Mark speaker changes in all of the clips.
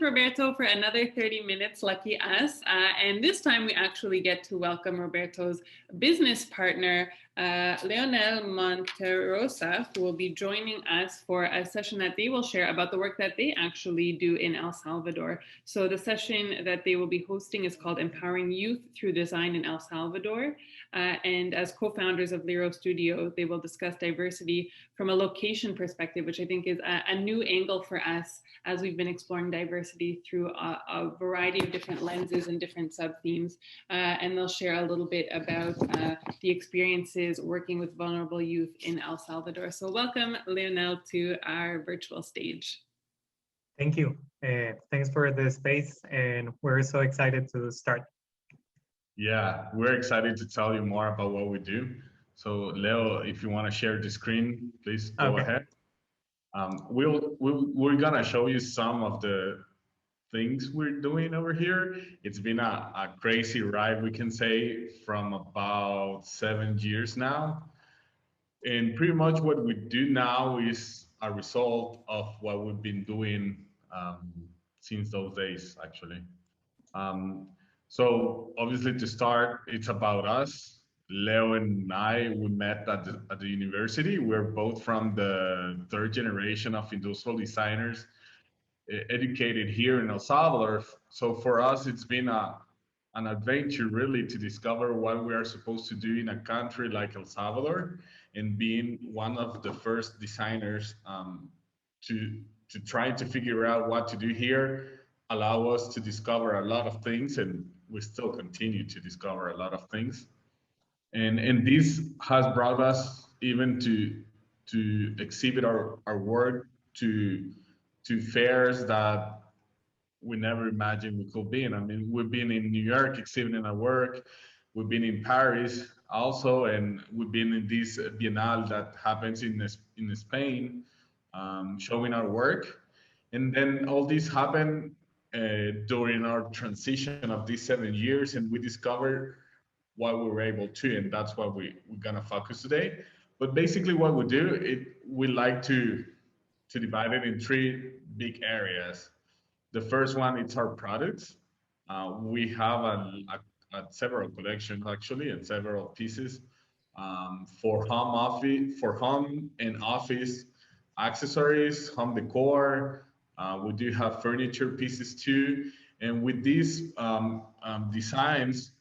Speaker 1: Roberto for another 30 minutes, lucky us. And this time we actually get to welcome Roberto's business partner, Leonel Monterrosa, who will be joining us for a session that they will share about the work that they actually do in El Salvador. So the session that they will be hosting is called Empowering Youth Through Design in El Salvador. And as co-founders of LERO Studio, they will discuss diversity from a location perspective, which I think is a new angle for us as we've been exploring diversity through a variety of different lenses and different sub-themes. And they'll share a little bit about the experiences working with vulnerable youth in El Salvador. So welcome, Leonel, to our virtual stage.
Speaker 2: Thank you. Thanks for the space, and we're so excited to start.
Speaker 3: Yeah, we're excited to tell you more about what we do. So Leo, if you want to share the screen, please go ahead. We're gonna show you some of the things we're doing over here. It's been a crazy ride, we can say, from about 7 years now. And pretty much what we do now is a result of what we've been doing since those days, actually. So obviously to start, it's about us. Leo and I, we met at the university. We're both from the third generation of industrial designers educated here in El Salvador. So for us, it's been an adventure really to discover what we are supposed to do in a country like El Salvador, and being one of the first designers to try to figure out what to do here, allow us to discover a lot of things, and we still continue to discover a lot of things. And this has brought us even to exhibit our work to fairs that we never imagined we could be in. I mean, we've been in New York exhibiting our work, we've been in Paris also, and we've been in this Biennale that happens in Spain, showing our work. And then all this happened during our transition of these 7 years, and we discovered what we were able to, and that's what we're gonna focus today. But basically what we do, we like to divide it in 3 big areas. The first one, it's our products. We have several collections actually, and several pieces for home and office accessories, home decor. We do have furniture pieces too. And with these designs,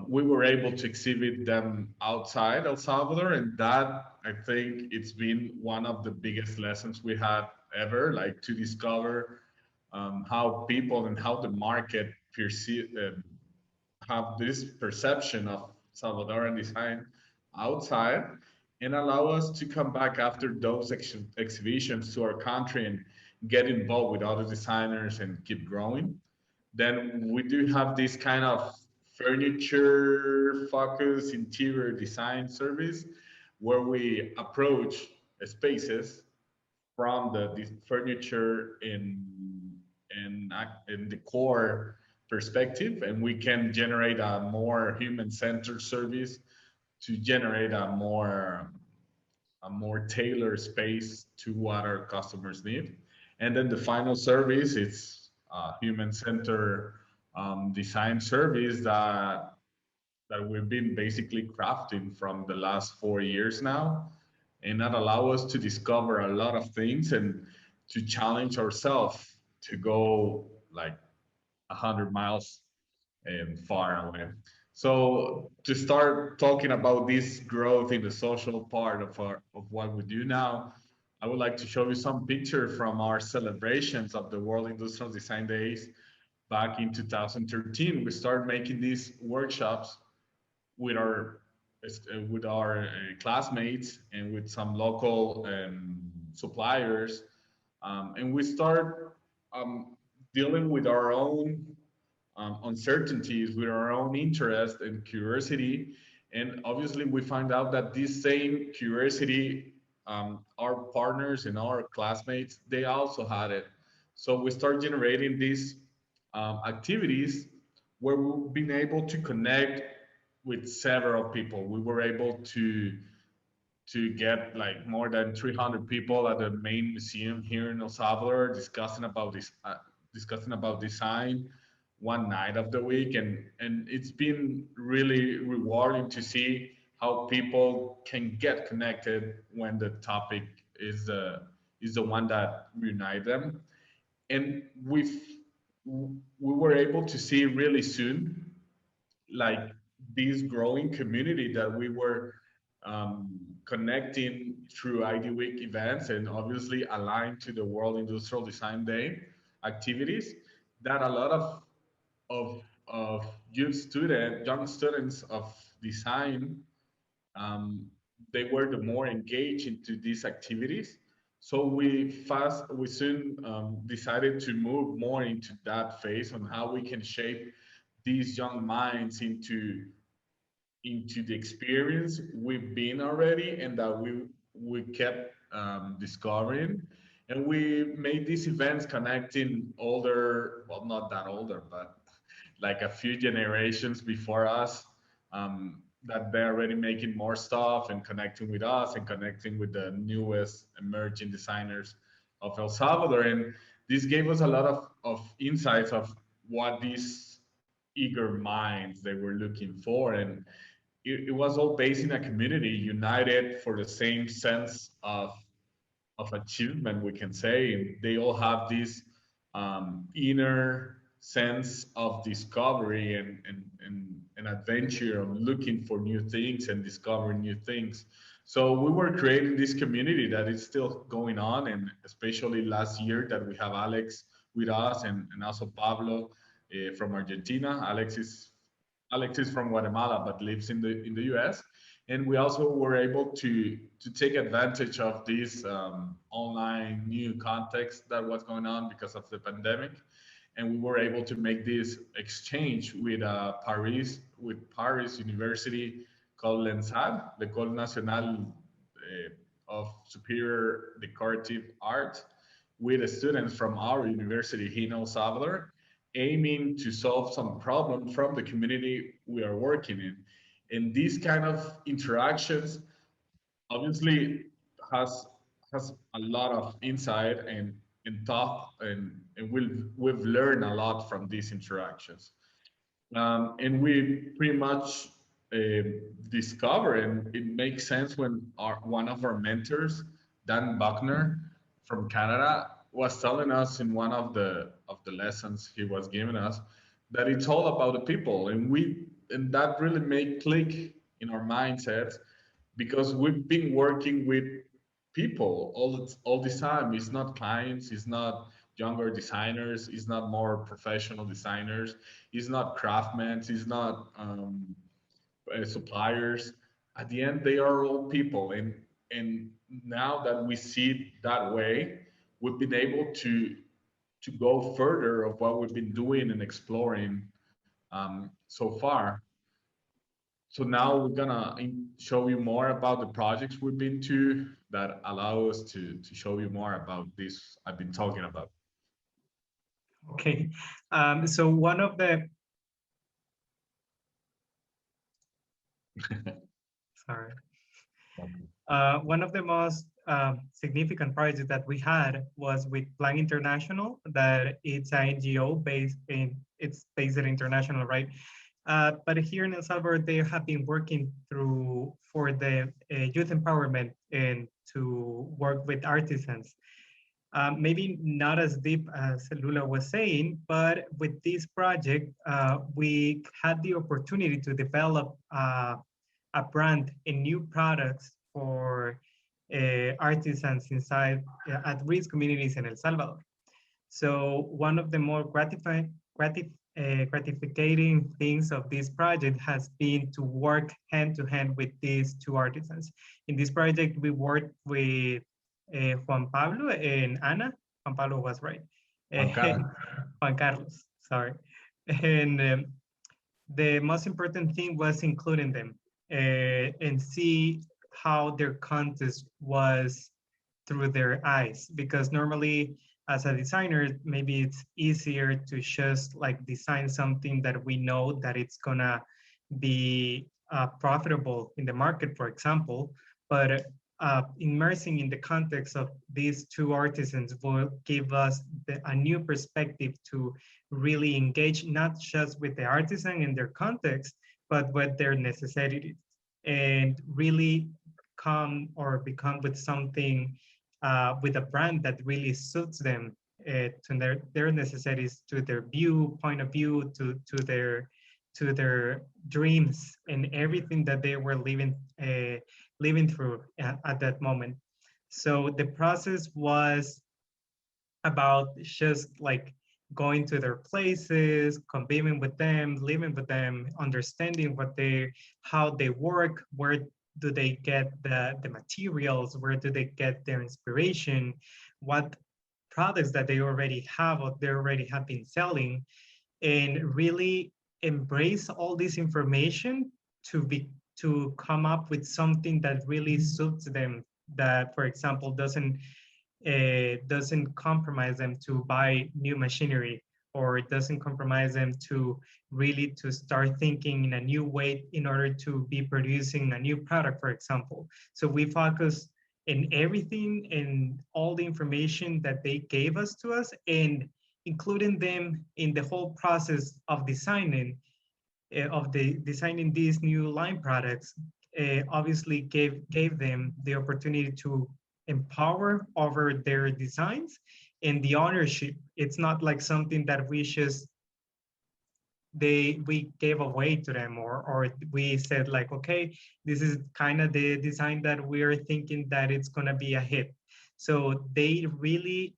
Speaker 3: we were able to exhibit them outside El Salvador, and that, I think, it's been one of the biggest lessons we had ever, like to discover how people and how the market have this perception of Salvadoran design outside, and allow us to come back after those exhibitions to our country and get involved with other designers and keep growing. Then we do have this kind of furniture focused interior design service where we approach spaces from the furniture in decor perspective, and we can generate a more human-centered service to generate a more tailored space to what our customers need. And then the final service, it's a human-centered design service that we've been basically crafting from the last 4 years now, and that allow us to discover a lot of things and to challenge ourselves to go like 100 miles far away. So to start talking about this growth in the social part of what we do now, I would like to show you some pictures from our celebrations of the World Industrial Design Days back in 2013. We started making these workshops with our classmates and with some local suppliers, and we start dealing with our own uncertainties, with our own interest and curiosity. And obviously we find out that this same curiosity, our partners and our classmates, they also had it. So we start generating these activities where we've been able to connect with several people. We were able to get like more than 300 people at the main museum here in El Salvador discussing about discussing about design one night of the week, and it's been really rewarding to see how people can get connected when the topic is the one that unite them. And we were able to see really soon like this growing community that we were connecting through ID Week events and obviously aligned to the World Industrial Design Day activities, that a lot of young students of design, um, they were the more engaged into these activities. So we soon decided to move more into that phase on how we can shape these young minds into the experience we've been already and that we kept discovering. And we made these events connecting older, well, not that older, but like a few generations before us, that they're already making more stuff and connecting with us and connecting with the newest emerging designers of El Salvador. And this gave us a lot of insights of what these eager minds they were looking for. And it was all based in a community united for the same sense of achievement, we can say. And they all have this inner sense of discovery and adventure of looking for new things and discovering new things. So we were creating this community that is still going on, and especially last year that we have Alex with us and also Pablo from Argentina. Alex is from Guatemala but lives in the U.S. And we also were able to take advantage of this online new context that was going on because of the pandemic, and we were able to make this exchange with Paris University called l'ENSAD, l'École Nationale of Superior Decorative Art, with the students from our university here in El Salvador, aiming to solve some problem from the community we are working in. And these kind of interactions obviously has has a lot of insight and thought, and we've learned a lot from these interactions. And we pretty much uh, discover, and it makes sense when one of our mentors, Dan Buckner from Canada, was telling us in one of the lessons he was giving us that it's all about the people, and that really made click in our mindsets because we've been working with people all this time. It's not clients, it's not younger designers, it's not more professional designers, it's not craftsmen, it's not suppliers. At the end, they are all people, and now that we see it that way, we've been able to go further of what we've been doing and exploring so far. So now we're gonna show you more about the projects we've been to that allow us to show you more about this I've been talking about.
Speaker 2: Okay, so one of the sorry, one of the most significant projects that we had was with Plan International. That it's an NGO it's based in international, right? But here in El Salvador, they have been working for the youth empowerment and to work with artisans. Maybe not as deep as Lula was saying, but with this project, we had the opportunity to develop a brand and new products for artisans inside at-risk communities in El Salvador. So one of the more gratifying things of this project has been to work hand to hand with these two artisans. In this project, we worked with Juan Pablo and Ana. Juan Pablo was right. Juan Carlos, sorry. And the most important thing was including them and see how their contest was through their eyes, because normally as a designer, maybe it's easier to just like design something that we know that it's gonna be profitable in the market, for example. But immersing in the context of these two artisans will give us a new perspective to really engage not just with the artisan and their context, but with their necessities, and really come or become with something, with a brand that really suits them, to their necessities, to their point of view, to their dreams and everything that they were living through at that moment. So the process was about just like going to their places, conviving with them, living with them, understanding how they work, where do they get the materials, where do they get their inspiration, what products that they already have or they already have been selling, and really embrace all this information to come up with something that really suits them, that, for example, doesn't compromise them to buy new machinery, or it doesn't compromise them to really to start thinking in a new way in order to be producing a new product, for example. So we focus in everything and all the information that they gave us to us, and including them in the whole process of designing these new line products. Obviously gave them the opportunity to empower over their designs and the ownership. It's not like something that we gave away to them, or we said like, okay, this is kind of the design that we're thinking that it's going to be a hit. So they really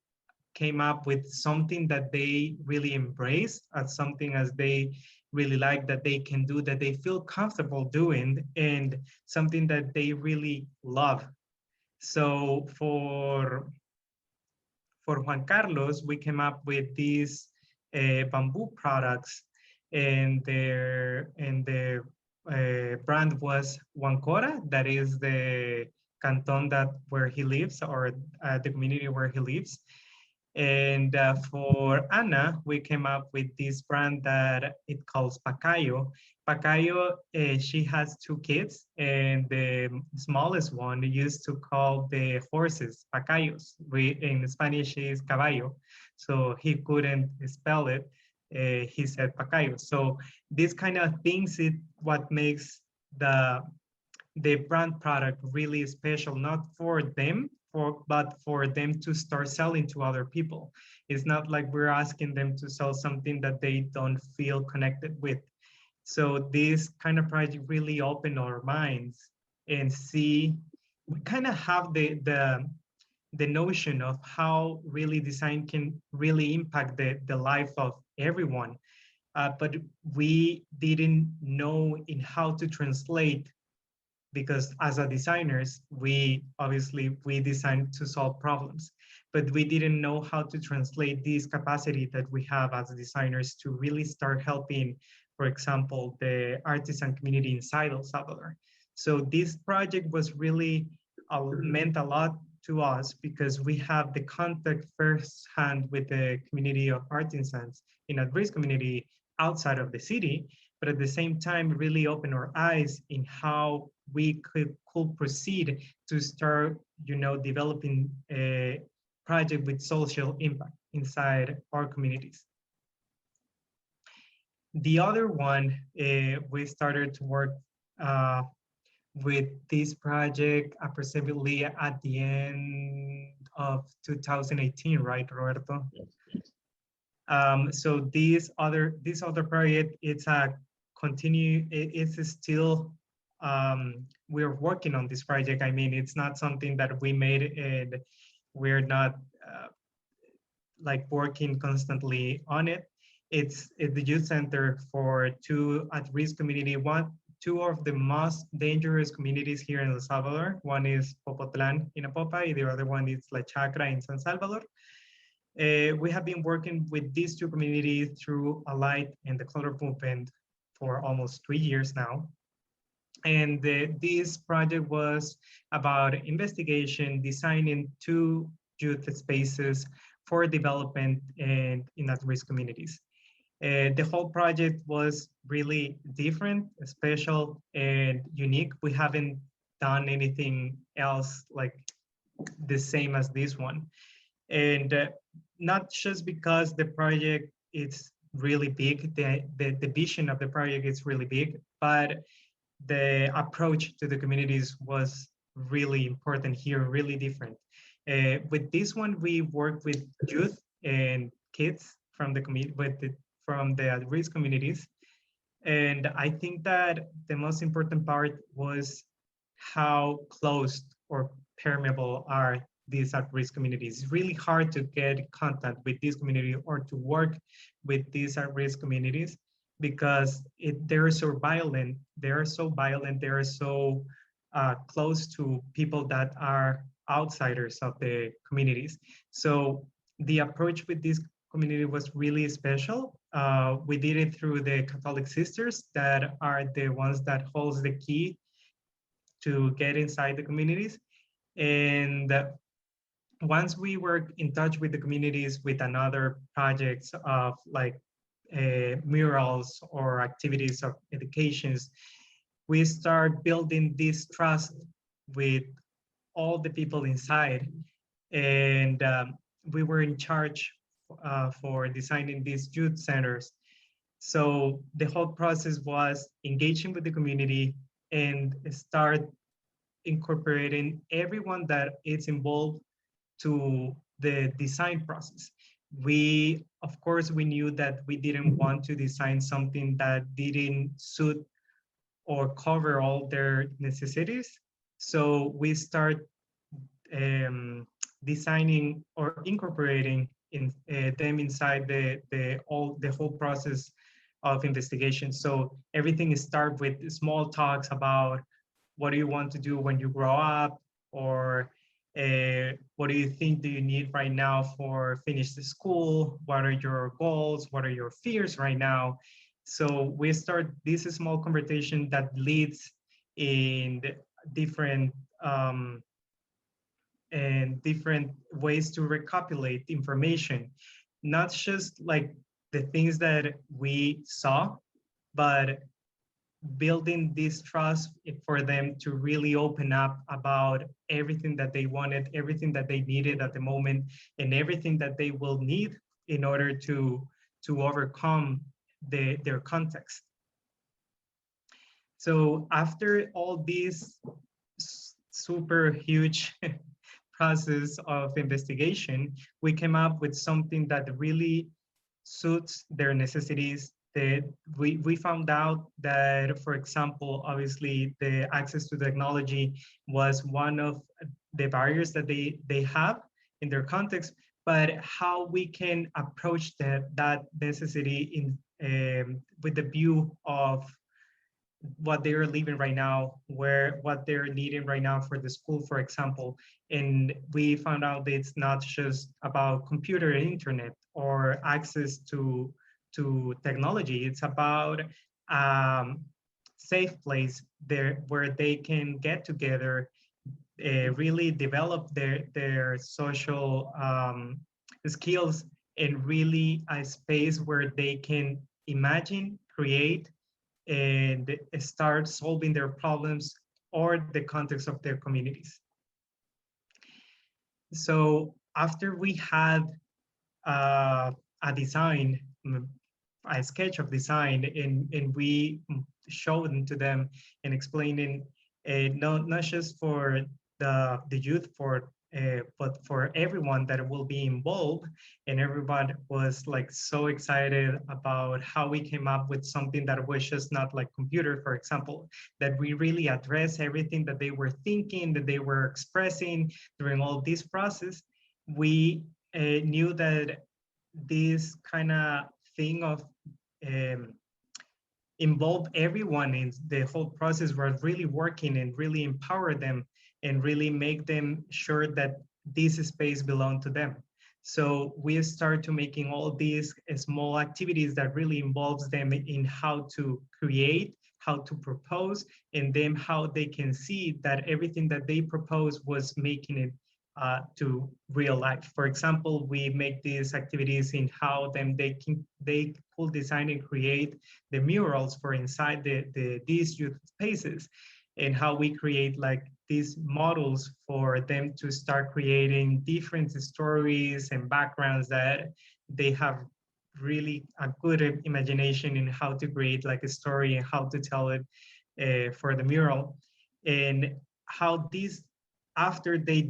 Speaker 2: came up with something that they really embrace as something as they really like, that they can do, that they feel comfortable doing, and something that they really love. So for Juan Carlos, we came up with these bamboo products, and the brand was Huancora, that is the canton where he lives, or the community where he lives. And for Anna, we came up with this brand that it calls Pacayo. Pacayo, she has two kids, and the smallest one used to call the horses Pacayos. In Spanish is caballo, so he couldn't spell it. He said Pacayo. So these kind of things is what makes the brand product really special, not for them, but for them to start selling to other people. It's not like we're asking them to sell something that they don't feel connected with. So this kind of project really opened our minds, and we kind of have the notion of how really design can really impact the life of everyone. But we didn't know in how to translate, because as a designers, we design to solve problems, but we didn't know how to translate this capacity that we have as designers to really start helping, for example, the artisan community inside El Salvador. So this project was really meant a lot to us, because we have the contact firsthand with the community of artisans in at-risk community outside of the city, but at the same time really open our eyes in how we could proceed to start, developing a project with social impact inside our communities. The other one, we started to work with this project approximately at the end of 2018, right, Roberto? So this other project, it's still, we're working on this project. I mean, it's not something that we made, and we're not like working constantly on it. It's the youth center for two at-risk community, two of the most dangerous communities here in El Salvador. One is Popotlan in Apopa, and the other one is La Chacra in San Salvador. We have been working with these two communities through Alight and the Color Movement for almost 3 years now. And this project was about investigation, designing two youth spaces for development and in at-risk communities. The whole project was really different, special, and unique. We haven't done anything else like the same as this one. And not just because the project is really big, the vision of the project is really big, but the approach to the communities was really important here, really different. With this one, we work with youth and kids from the community, from the at-risk communities. And I think that the most important part was how closed or permeable are these at-risk communities. It's really hard to get contact with this community or to work with these at-risk communities because they're so violent. They're so violent. They're so close to people that are outsiders of the communities. So the approach with this community was really special. We did it through the Catholic sisters that are the ones that holds the key to get inside the communities. And once we were in touch with the communities with another projects of like murals or activities of educations, we start building this trust with all the people inside. And we were in charge for designing these youth centers. So the whole process was engaging with the community and start incorporating everyone that is involved to the design process. We, of course, we knew that we didn't want to design something that didn't suit or cover all their necessities. So we start designing or incorporating them inside the whole process of investigation. So everything is start with small talks about what do you want to do when you grow up, or what do you think do you need right now for finish the school? What are your goals? What are your fears right now? So we start this small conversation that leads in different and different ways to recopulate information, not just like the things that we saw, but building this trust for them to really open up about everything that they wanted, everything that they needed at the moment, and everything that they will need in order to overcome their context. So after all this super huge process of investigation, we came up with something that really suits their necessities. That we found out that, for example, obviously the access to technology was one of the barriers that they have in their context, but how we can approach that necessity in with the view of what they're living right now, what they're needing right now for the school, for example. And we found out that it's not just about computer and internet or access to technology. It's about safe place there where they can get together, really develop their social skills, and really a space where they can imagine, create, and start solving their problems or the context of their communities. So after we had a design, a sketch of design, and we showed them to them and explaining not just for the youth, but for everyone that will be involved. And everyone was like so excited about how we came up with something that was just not like computer, for example, that we really address everything that they were thinking, that they were expressing during all this process. We knew that this kind of thing of involve everyone in the whole process was really working and really empower them and really make them sure that this space belonged to them. So we start to making all these small activities that really involves them in how to create, how to propose, and then how they can see that everything that they propose was making it to real life. For example, we make these activities in how they could design and create the murals for inside these youth spaces. and how we create like these models for them to start creating different stories and backgrounds that they have really a good imagination in how to create like a story and how to tell it for the mural, and how this, after they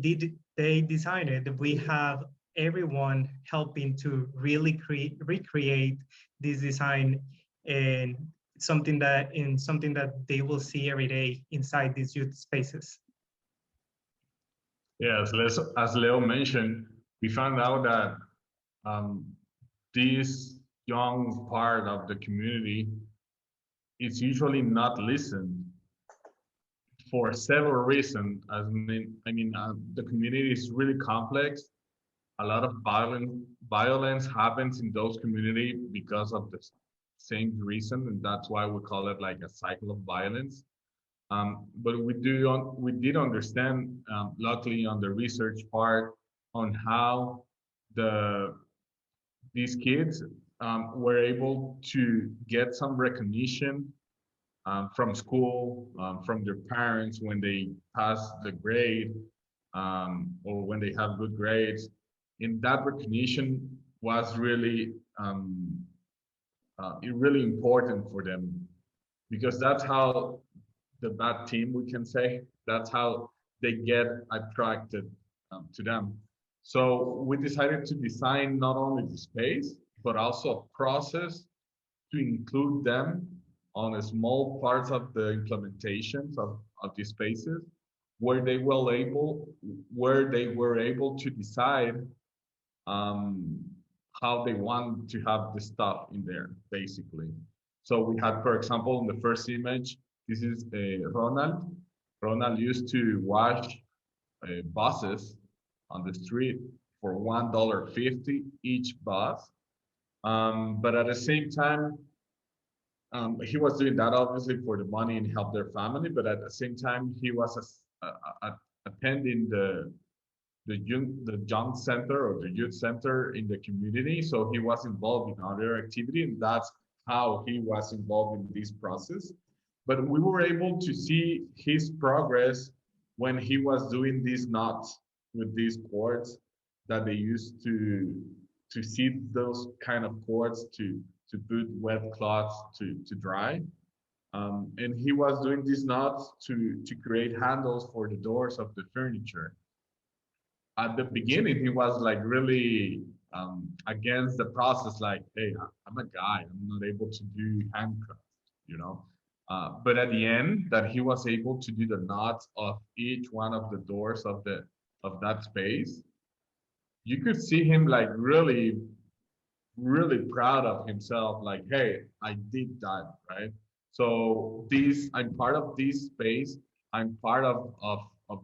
Speaker 2: designed it, we have everyone helping to really recreate this design, and something that they will see every day inside these youth spaces.
Speaker 3: Yes, as Leo mentioned, we found out that um, this young part of the community is usually not listened for several reasons. The community is really complex. A lot of violence happens in those communities because of the same reason, and that's why we call it like a cycle of violence. But we did understand, luckily on the research part, on how the these kids were able to get some recognition from school, from their parents when they pass the grade, or when they have good grades. And that recognition was really important for them, because that's how the bad team, we can say, that's how they get attracted to them. So we decided to design not only the space, but also a process to include them on a small parts of the implementations of these spaces, where they were able to decide um, how they want to have the stuff in there, basically. So we had, for example, in the first image, this is Ronald. Ronald used to wash buses on the street for $1.50 each bus. But at the same time, he was doing that obviously for the money and help their family. But at the same time, he was attending the young center or the youth center in the community. So he was involved in other activity, and that's how he was involved in this process. But we were able to see his progress when he was doing these knots with these cords that they used to seat those kind of cords to put wet cloths to dry. And he was doing these knots to create handles for the doors of the furniture. At the beginning, he was like really against the process, like, hey, I'm a guy, I'm not able to do handcraft, you know. But at the end, that he was able to do the knots of each one of the doors of that space, you could see him like really proud of himself, like, hey, I did that, right? So I'm part of this space, I'm part of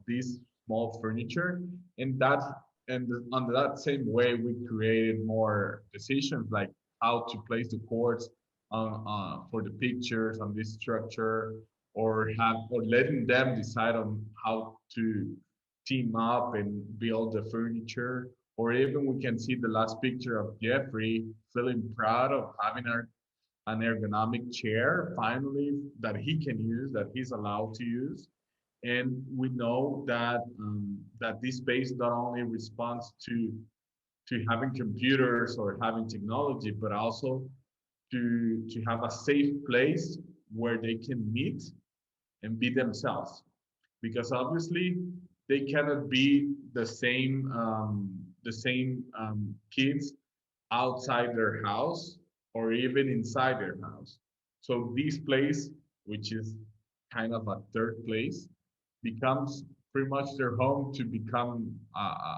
Speaker 3: this small furniture, and that and on that same way we created more decisions, like how to place the cords on for the pictures on this structure, or letting them decide on how to team up and build the furniture. Or even we can see the last picture of Jeffrey feeling proud of having an ergonomic chair finally that he can use, that he's allowed to use. And we know that this space not only responds to having computers or having technology, but also to have a safe place where they can meet and be themselves. Because obviously they cannot be the same kids outside their house or even inside their house. So this place, which is kind of a third place, becomes pretty much their home to become a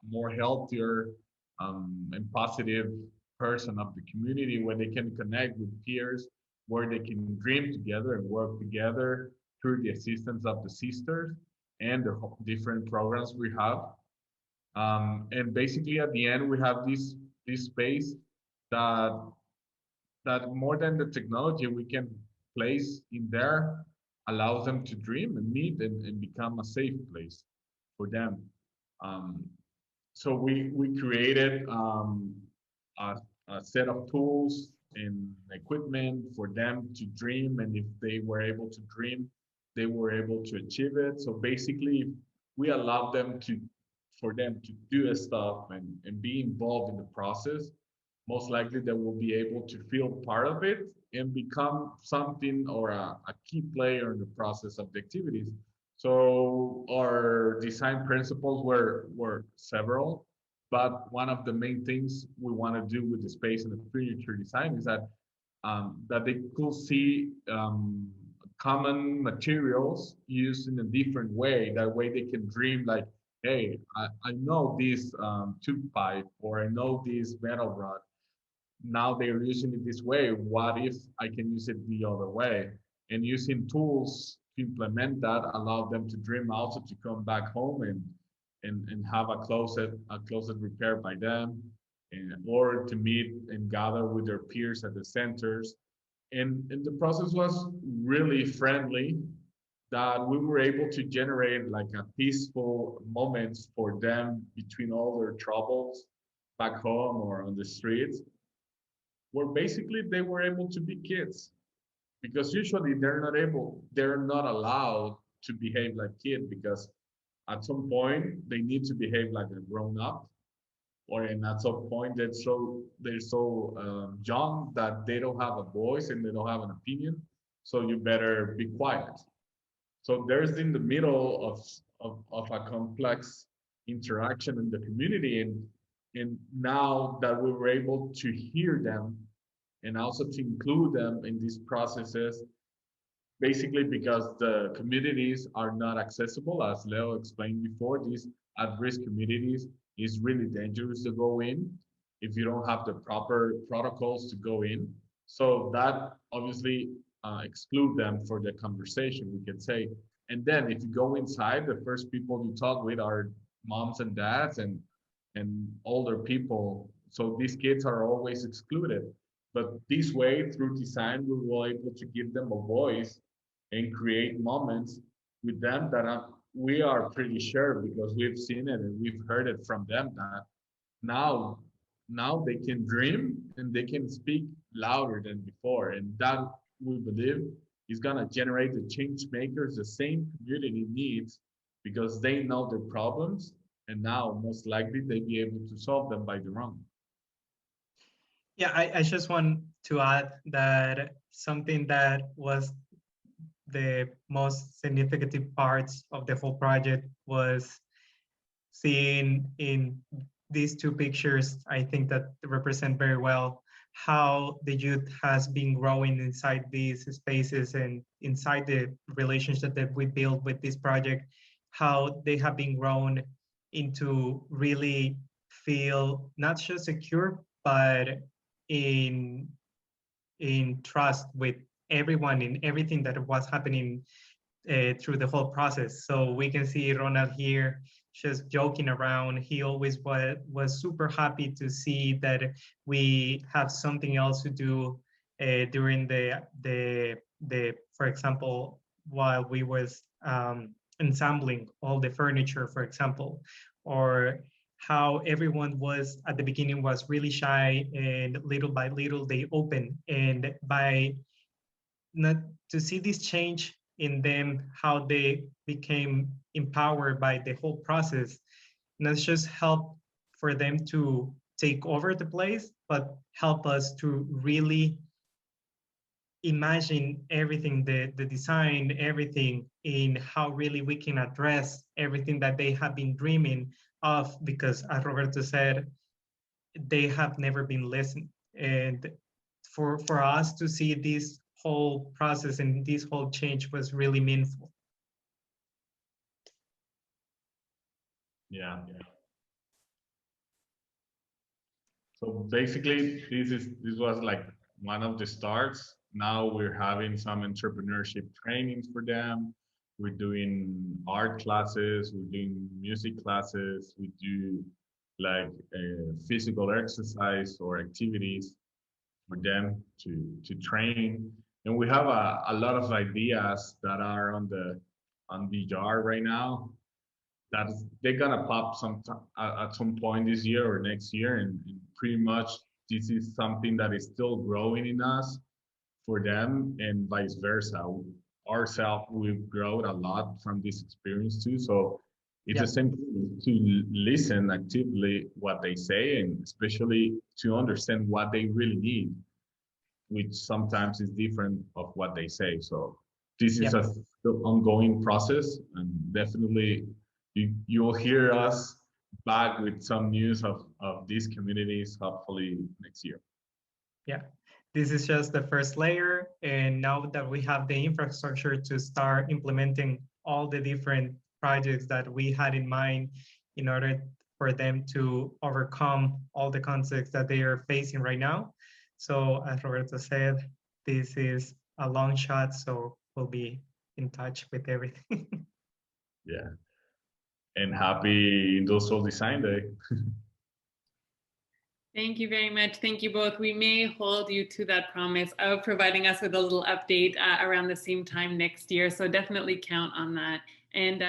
Speaker 3: more healthier and positive person of the community, where they can connect with peers, where they can dream together and work together through the assistance of the sisters and the different programs we have. And basically, at the end, we have this space that that more than the technology we can place in there allows them to dream and meet and become a safe place for them. Um, so we created a, a set of tools and equipment for them to dream, and if they were able to dream, they were able to achieve it. So basically, we allow them to, for them to do stuff and be involved in the process, most likely they will be able to feel part of it and become something or a key player in the process of the activities. So our design principles were several, but one of the main things we want to do with the space and the furniture design is that they could see common materials used in a different way. That way they can dream like, hey, I know this tube pipe or I know this metal rod. Now they're using it this way. What if I can use it the other way? And using tools to implement that allow them to dream also to come back home and have a closet repaired by them, and, or to meet and gather with their peers at the centers. And the process was really friendly, that we were able to generate like a peaceful moments for them between all their troubles back home or on the streets, where basically they were able to be kids, because usually they're not allowed to behave like kids, because at some point they need to behave like a grown up, or and at some point they're so young that they don't have a voice and they don't have an opinion, so you better be quiet. So there's in the middle of a complex interaction in the community, and now that we were able to hear them and also to include them in these processes, basically because the communities are not accessible, as Leo explained before, these at-risk communities is really dangerous to go in if you don't have the proper protocols to go in. So that obviously exclude them for the conversation, we can say. And then if you go inside, the first people you talk with are moms and dads and older people. So these kids are always excluded. But this way, through design, we were able to give them a voice and create moments with them that we are pretty sure, because we've seen it and we've heard it from them, that now now they can dream and they can speak louder than before, and that we believe is going to generate the change makers the same community needs, because they know their problems and now most likely they be able to solve them by their own.
Speaker 2: Yeah, I just want to add that something that was the most significant parts of the whole project was seeing in these two pictures, I think that represent very well how the youth has been growing inside these spaces and inside the relationship that we built with this project, how they have been grown into really feel not just secure, but in trust with everyone in everything that was happening through the whole process. So we can see Ronald here just joking around. He always was super happy to see that we have something else to do during the for example, while we was ensembling all the furniture, for example, or how everyone was at the beginning was really shy, and little by little they open, and by not to see this change in them, how they became empowered by the whole process, not just help for them to take over the place, but help us to really imagine everything, the design, everything, in how really we can address everything that they have been dreaming of, because as Roberto said, they have never been listened. And for us to see this whole process and this whole change was really meaningful.
Speaker 3: Yeah. So basically, this was like one of the starts. Now we're having some entrepreneurship trainings for them. We're doing art classes. We're doing music classes. We do like physical exercise or activities for them to train. And we have a lot of ideas that are on the jar right now, that they're gonna pop at some point this year or next year, and pretty much this is something that is still growing in us for them and vice versa. ourselves, we've grown a lot from this experience too. So it's
Speaker 2: Yeah.
Speaker 3: the same thing to listen actively what they say, and especially to understand what they really need, which sometimes is different of what they say. So this is
Speaker 2: Yeah.
Speaker 3: a still ongoing process, and definitely you'll hear us back with some news of these communities hopefully next year.
Speaker 2: Yeah, this is just the first layer. And now that we have the infrastructure to start implementing all the different projects that we had in mind in order for them to overcome all the conflicts that they are facing right now. So as Roberto said, this is a long shot, so we'll be in touch with everything.
Speaker 3: Yeah. And happy Industrial Design Day.
Speaker 1: Thank you very much. Thank you both. We may hold you to that promise of providing us with a little update around the same time next year. So definitely count on that. And